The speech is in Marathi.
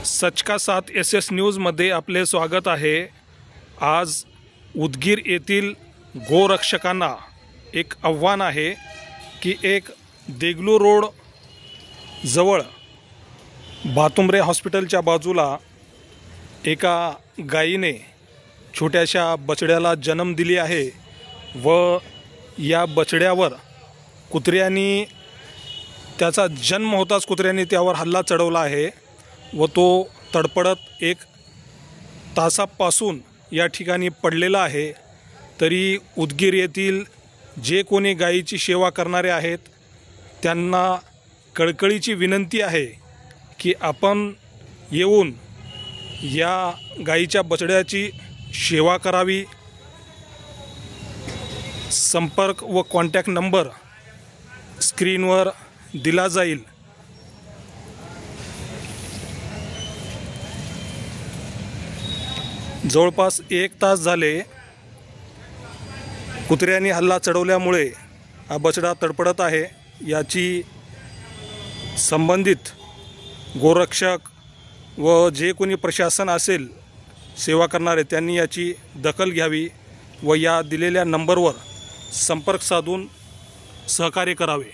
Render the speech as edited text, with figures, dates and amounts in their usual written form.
सच का साथ SS न्यूजमध्ये आपले स्वागत आहे। आज उदगीर येथील गोरक्षकांना एक आव्हान आहे की एक देगलू रोड जवळ भातुंब्रे हॉस्पिटलच्या बाजूला एका गायीने छोट्याशा बछड्याला जन्म दिली आहे व या बछड्यावर कुत्र्यांनी त्याचा जन्म होताच कुत्र्यांनी त्यावर हल्ला चढवला आहे व तो तडपडत एक तासापासून या ठिकाणी पडलेला आहे। तरी उदगीर येथील जे कोणी गायीची सेवा करणारे आहेत त्यांना कळकळीची विनंती आहे की आपण येऊन या गायीच्या बछड्याची सेवा करावी। संपर्क व कॉन्टॅक्ट नंबर स्क्रीनवर दिला जाईल। जवळपास 1 तास झाले कुत्र्यांनी हल्ला चढवल्यामुळे हा बछडा तडपडत आहे। याची संबंधित गोरक्षक व जे कोणी प्रशासन असेल सेवा करणारे त्यांनी याची दखल घ्यावी व या दिलेल्या नंबरवर संपर्क साधून सहकार्य करावे।